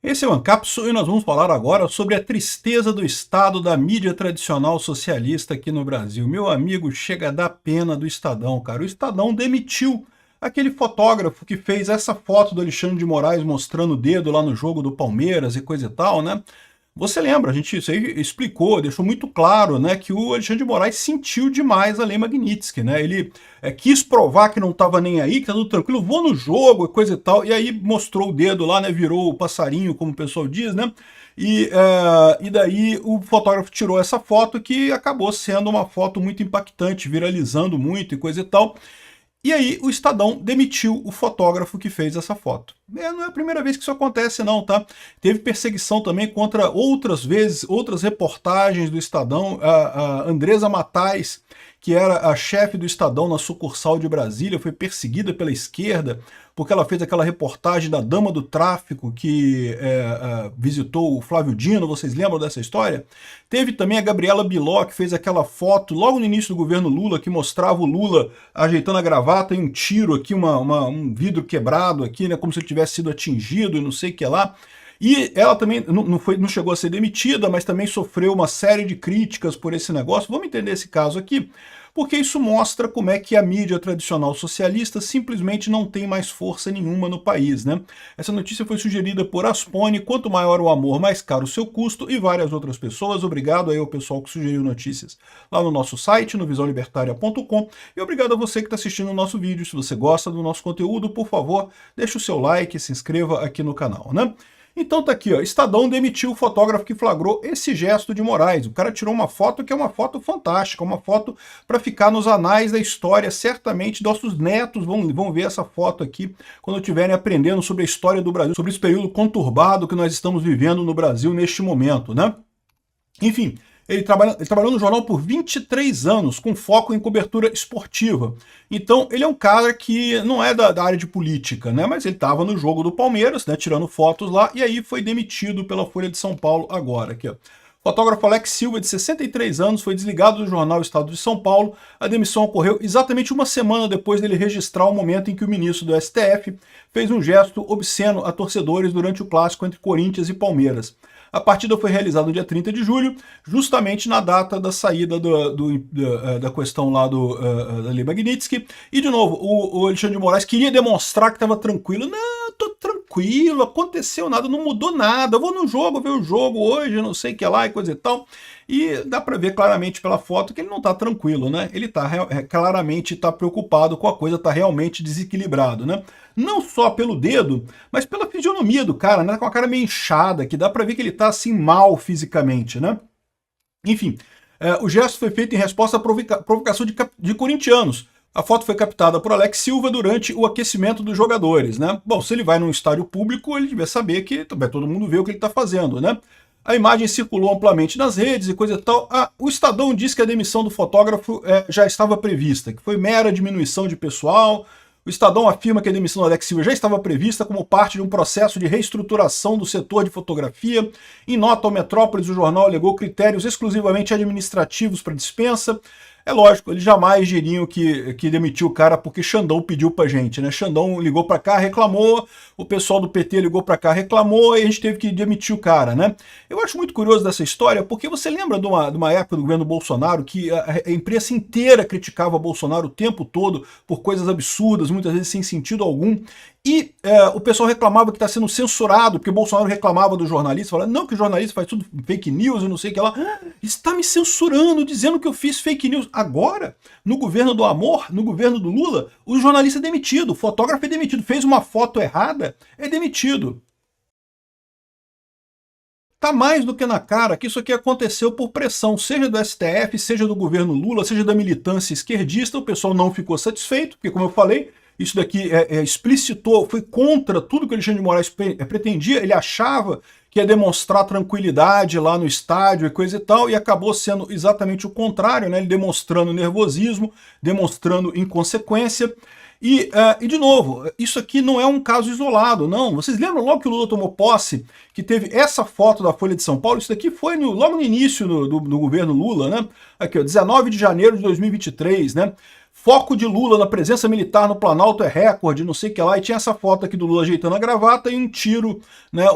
Esse é o Ancapsu e nós vamos falar agora sobre a tristeza do estado da mídia tradicional socialista aqui no Brasil. Meu amigo, chega a dar pena do Estadão, cara. O Estadão demitiu aquele fotógrafo que fez essa foto do Alexandre de Moraes mostrando o dedo lá no jogo do Palmeiras e coisa e tal, né? Você lembra, a gente isso aí explicou, deixou muito claro, né, que o Alexandre de Moraes sentiu demais a Lei Magnitsky, né? Ele quis provar que não estava nem aí, que tá tudo tranquilo, vou no jogo e coisa e tal, e aí mostrou o dedo lá, né, virou o passarinho, como o pessoal diz, né? E daí o fotógrafo tirou essa foto que acabou sendo uma foto muito impactante, viralizando muito e coisa e tal. E aí o Estadão demitiu o fotógrafo que fez essa foto. Não é a primeira vez que isso acontece não, tá? Teve perseguição também contra outras vezes, outras reportagens do Estadão. A Andresa Matais, que era a chefe do Estadão na sucursal de Brasília, foi perseguida pela esquerda porque ela fez aquela reportagem da dama do tráfico que visitou o Flávio Dino, vocês lembram dessa história? Teve também a Gabriela Biló, que fez aquela foto logo no início do governo Lula, que mostrava o Lula ajeitando a gravata e um tiro aqui, um vidro quebrado aqui, né, como se ele tivesse sido atingido e não sei o que lá. E ela também não chegou a ser demitida, mas também sofreu uma série de críticas por esse negócio. Vamos entender esse caso aqui, porque isso mostra como é que a mídia tradicional socialista simplesmente não tem mais força nenhuma no país, né? Essa notícia foi sugerida por Aspone, quanto maior o amor, mais caro o seu custo, e várias outras pessoas. Obrigado aí ao pessoal que sugeriu notícias lá no nosso site, no visãolibertaria.com, e obrigado a você que está assistindo o nosso vídeo. Se você gosta do nosso conteúdo, por favor, deixe o seu like e se inscreva aqui no canal, né? Então tá aqui, ó, Estadão demitiu o fotógrafo que flagrou esse gesto de Moraes. O cara tirou uma foto que é uma foto fantástica, uma foto para ficar nos anais da história. Certamente nossos netos vão ver essa foto aqui quando estiverem aprendendo sobre a história do Brasil, sobre esse período conturbado que nós estamos vivendo no Brasil neste momento, né? Enfim, ele trabalhou no jornal por 23 anos, com foco em cobertura esportiva. Então, ele é um cara que não é da área de política, né? Mas ele estava no jogo do Palmeiras, né? Tirando fotos lá, e aí foi demitido pela Folha de São Paulo agora. Aqui, ó. O fotógrafo Alex Silva, de 63 anos, foi desligado do jornal Estado de São Paulo. A demissão ocorreu exatamente uma semana depois dele registrar o momento em que o ministro do STF fez um gesto obsceno a torcedores durante o clássico entre Corinthians e Palmeiras. A partida foi realizada no dia 30 de julho, justamente na data da saída da questão lá da Lei Magnitsky. E, de novo, o Alexandre de Moraes queria demonstrar que estava tranquilo. Não, tô tranquilo, aconteceu nada, não mudou nada. Eu vou no jogo, ver o jogo hoje, não sei o que lá e coisa e tal. E dá para ver claramente pela foto que ele não está tranquilo, né? Ele claramente está preocupado com a coisa, está realmente desequilibrado, né? Não só pelo dedo, mas pela fisionomia do cara, né? Com a cara meio inchada, que dá para ver que ele está assim mal fisicamente, né? Enfim, o gesto foi feito em resposta à provocação de corintianos. A foto foi captada por Alex Silva durante o aquecimento dos jogadores, né? Bom, se ele vai num estádio público, ele devia saber que todo mundo vê o que ele está fazendo, né? A imagem circulou amplamente nas redes e coisa e tal. O Estadão disse que a demissão do fotógrafo já estava prevista, que foi mera diminuição de pessoal. O Estadão afirma que a demissão do Alex Silva já estava prevista como parte de um processo de reestruturação do setor de fotografia. Em nota ao Metrópolis, o jornal alegou critérios exclusivamente administrativos para dispensa. É lógico, eles jamais diriam que demitiu o cara porque Xandão pediu pra gente, né? Xandão ligou pra cá, reclamou, o pessoal do PT ligou pra cá, reclamou, e a gente teve que demitir o cara, né? Eu acho muito curioso dessa história, porque você lembra de uma época do governo Bolsonaro que a imprensa inteira criticava Bolsonaro o tempo todo por coisas absurdas, muitas vezes sem sentido algum, e o pessoal reclamava que está sendo censurado, porque Bolsonaro reclamava do jornalista, falando, não, que o jornalista faz tudo fake news e não sei o que lá. Está me censurando, dizendo que eu fiz fake news. Agora, no governo do amor, no governo do Lula, o jornalista é demitido, o fotógrafo é demitido, fez uma foto errada, é demitido. Tá mais do que na cara que isso aqui aconteceu por pressão, seja do STF, seja do governo Lula, seja da militância esquerdista. O pessoal não ficou satisfeito, porque, como eu falei, isso daqui explicitou, foi contra tudo que o Alexandre de Moraes pretendia. Ele achava que ia demonstrar tranquilidade lá no estádio e coisa e tal, e acabou sendo exatamente o contrário, né? Ele demonstrando nervosismo, demonstrando inconsequência. E, de novo, isso aqui não é um caso isolado, não. Vocês lembram logo que o Lula tomou posse, que teve essa foto da Folha de São Paulo? Isso daqui foi logo no início do governo Lula, né? Aqui, ó, 19 de janeiro de 2023, né? foco de Lula na presença militar no Planalto é recorde, não sei o que lá, e tinha essa foto aqui do Lula ajeitando a gravata e um tiro, né,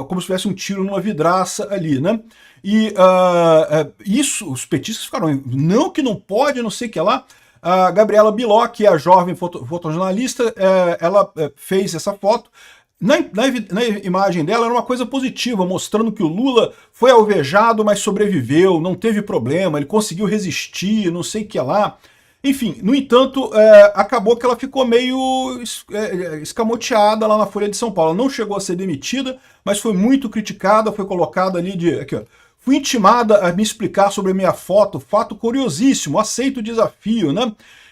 como se tivesse um tiro numa vidraça ali, né? E isso, os petistas ficaram, não que não pode, não sei o que lá. A Gabriela Biló, que é a jovem fotojornalista, ela fez essa foto. Na imagem dela era uma coisa positiva, mostrando que o Lula foi alvejado, mas sobreviveu, não teve problema, ele conseguiu resistir, não sei o que lá. Enfim, no entanto, acabou que ela ficou meio escamoteada lá na Folha de São Paulo. Ela não chegou a ser demitida, mas foi muito criticada, foi colocada ali de... Aqui, ó, fui intimada a me explicar sobre a minha foto, fato curiosíssimo, aceito o desafio, né?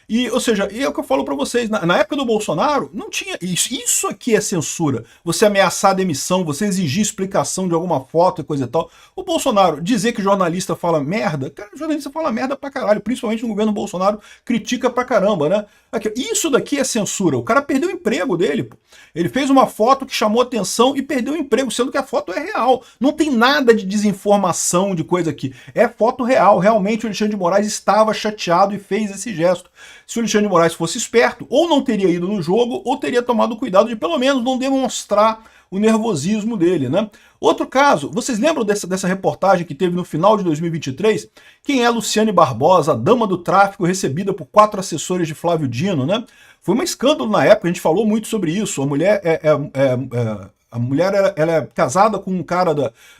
E, ou seja, é o que eu falo para vocês, na época do Bolsonaro, não tinha isso. Isso aqui é censura. Você ameaçar a demissão, você exigir explicação de alguma foto e coisa e tal. O Bolsonaro dizer que jornalista fala merda, cara, jornalista fala merda pra caralho, principalmente no governo Bolsonaro, critica pra caramba, né? Aqui, isso daqui é censura. O cara perdeu o emprego dele, pô. Ele fez uma foto que chamou atenção e perdeu o emprego, sendo que a foto é real. Não tem nada de desinformação, de coisa aqui. É foto real. Realmente o Alexandre de Moraes estava chateado e fez esse gesto. Se o Alexandre de Moraes fosse esperto, ou não teria ido no jogo, ou teria tomado cuidado de pelo menos não demonstrar o nervosismo dele, né? Outro caso, vocês lembram dessa reportagem que teve no final de 2023? Quem é Luciane Barbosa, a dama do tráfico recebida por 4 assessores de Flávio Dino, né? Foi um escândalo na época, a gente falou muito sobre isso. A mulher ela é casada com um cara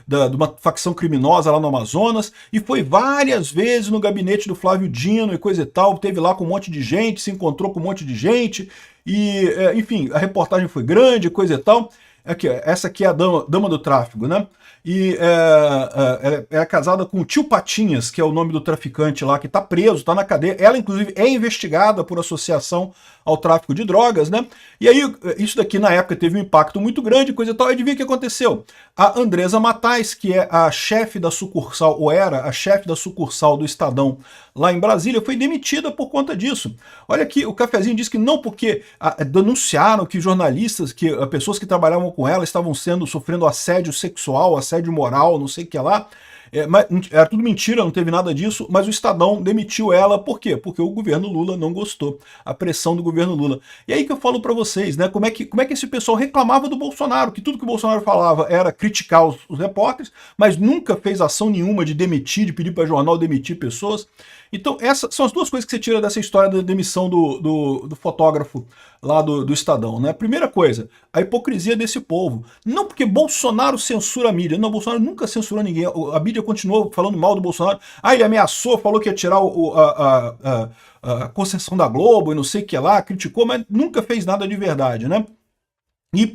de uma facção criminosa lá no Amazonas e foi várias vezes no gabinete do Flávio Dino e coisa e tal, teve lá com um monte de gente, se encontrou com um monte de gente e, enfim, a reportagem foi grande, coisa e tal. Aqui, essa aqui é a dama do tráfico, né? E ela é casada com o Tio Patinhas, que é o nome do traficante lá, que tá preso, tá na cadeia. Ela, inclusive, é investigada por associação ao tráfico de drogas, né? E aí, isso daqui, na época, teve um impacto muito grande, coisa e tal. E adivinha o que aconteceu? A Andresa Matais, que é a chefe da sucursal, ou era a chefe da sucursal do Estadão lá em Brasília, foi demitida por conta disso. Olha aqui, o Cafezinho diz que não, porque denunciaram que jornalistas, que pessoas que trabalhavam com ela estavam sofrendo assédio sexual, assédio moral, não sei o que lá. Mas era tudo mentira, não teve nada disso, mas o Estadão demitiu ela, por quê? Porque o governo Lula não gostou, a pressão do governo Lula. E aí que eu falo para vocês, né, como é que esse pessoal reclamava do Bolsonaro, que tudo que o Bolsonaro falava era criticar os repórteres, mas nunca fez ação nenhuma de demitir, de pedir para jornal demitir pessoas. Então essas são as duas coisas que você tira dessa história da demissão do fotógrafo lá do Estadão, né? Primeira coisa, a hipocrisia desse povo. Não porque Bolsonaro censura a mídia. Não, Bolsonaro nunca censurou ninguém. A mídia continuou falando mal do Bolsonaro. Ah, ele ameaçou, falou que ia tirar a concessão da Globo e não sei o que lá, criticou, mas nunca fez nada de verdade, né? E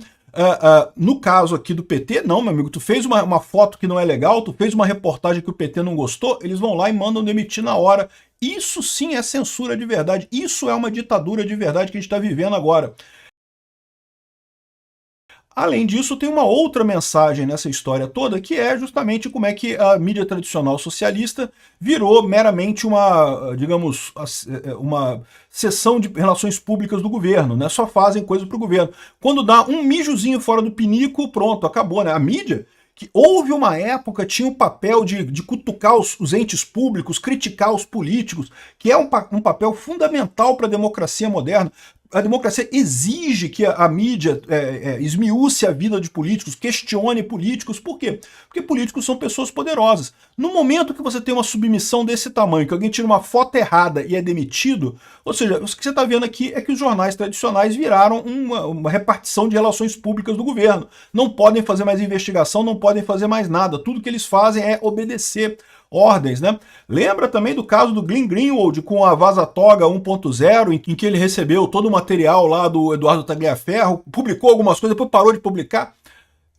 no caso aqui do PT, não, meu amigo, tu fez uma foto que não é legal, tu fez uma reportagem que o PT não gostou, eles vão lá e mandam demitir na hora. Isso sim é censura de verdade, isso é uma ditadura de verdade que a gente está vivendo agora. Além disso, tem uma outra mensagem nessa história toda, que é justamente como é que a mídia tradicional socialista virou meramente uma, digamos, uma seção de relações públicas do governo, né? Só fazem coisa para o governo. Quando dá um mijozinho fora do pinico, pronto, acabou, né? A mídia, que houve uma época, tinha o papel de cutucar os entes públicos, criticar os políticos, que é um papel fundamental para a democracia moderna. A democracia exige que a mídia esmiúce a vida de políticos, questione políticos. Por quê? Porque políticos são pessoas poderosas. No momento que você tem uma submissão desse tamanho, que alguém tira uma foto errada e é demitido, ou seja, o que você está vendo aqui é que os jornais tradicionais viraram uma repartição de relações públicas do governo. Não podem fazer mais investigação, não podem fazer mais nada. Tudo que eles fazem é obedecer ordens, né? Lembra também do caso do Glenn Greenwald com a Vaza Toga 1.0, em que ele recebeu todo o material lá do Eduardo Tagliaferro, publicou algumas coisas, depois parou de publicar.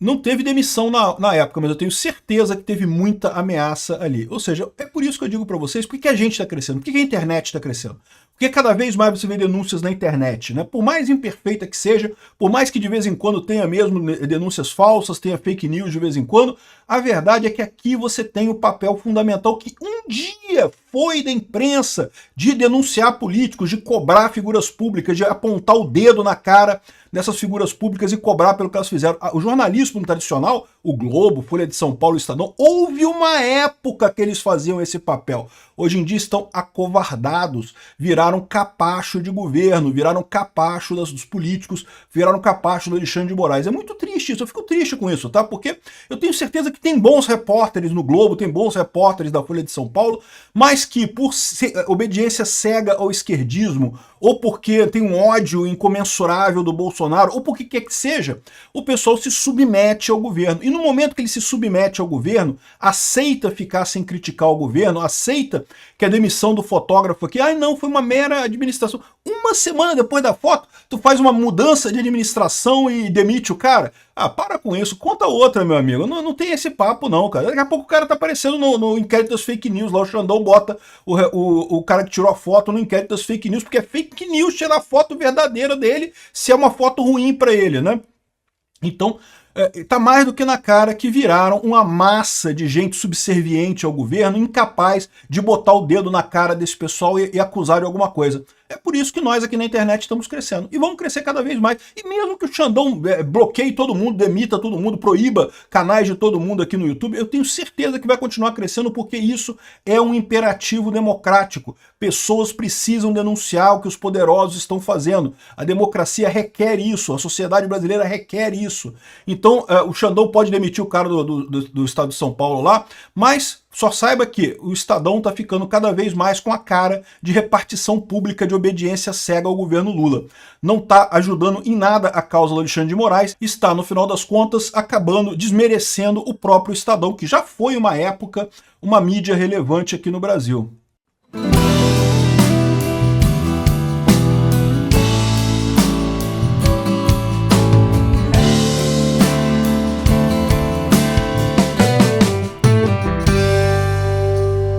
Não teve demissão na época, mas eu tenho certeza que teve muita ameaça ali. Ou seja, é por isso que eu digo para vocês, por que a gente está crescendo? Por que a internet está crescendo? Porque cada vez mais você vê denúncias na internet, né? Por mais imperfeita que seja, por mais que de vez em quando tenha mesmo denúncias falsas, tenha fake news de vez em quando, a verdade é que aqui você tem o papel fundamental que um dia foi da imprensa de denunciar políticos, de cobrar figuras públicas, de apontar o dedo na cara dessas figuras públicas e cobrar pelo que elas fizeram. O jornalismo tradicional, o Globo, Folha de São Paulo, Estadão. Houve uma época que eles faziam esse papel. Hoje em dia estão acovardados, viraram capacho de governo, viraram capacho dos políticos, viraram capacho do Alexandre de Moraes. É muito triste isso, eu fico triste com isso, tá? Porque eu tenho certeza que tem bons repórteres no Globo, tem bons repórteres da Folha de São Paulo, mas que por obediência cega ao esquerdismo, ou porque tem um ódio incomensurável do Bolsonaro, ou por que quer que seja, o pessoal se submete ao governo. E no momento que ele se submete ao governo, aceita ficar sem criticar o governo, aceita que a demissão do fotógrafo aqui, não, foi uma mera administração. Uma semana depois da foto, tu faz uma mudança de administração e demite o cara? Para com isso, conta outra, meu amigo. Não tem esse papo não, cara. Daqui a pouco o cara tá aparecendo no inquérito das fake news, lá o Xandão bota o cara que tirou a foto no inquérito das fake news, porque é fake news tirar a foto verdadeira dele, se é uma foto ruim para ele, né? Então, tá mais do que na cara que viraram uma massa de gente subserviente ao governo, incapaz de botar o dedo na cara desse pessoal e acusar de alguma coisa. É por isso que nós aqui na internet estamos crescendo. E vamos crescer cada vez mais. E mesmo que o Xandão bloqueie todo mundo, demita todo mundo, proíba canais de todo mundo aqui no YouTube, eu tenho certeza que vai continuar crescendo, porque isso é um imperativo democrático. Pessoas precisam denunciar o que os poderosos estão fazendo. A democracia requer isso, a sociedade brasileira requer isso. Então, o Xandão pode demitir o cara do estado de São Paulo lá, mas só saiba que o Estadão está ficando cada vez mais com a cara de repartição pública de obediência cega ao governo Lula. Não está ajudando em nada a causa do Alexandre de Moraes, está, no final das contas, acabando desmerecendo o próprio Estadão, que já foi uma época uma mídia relevante aqui no Brasil.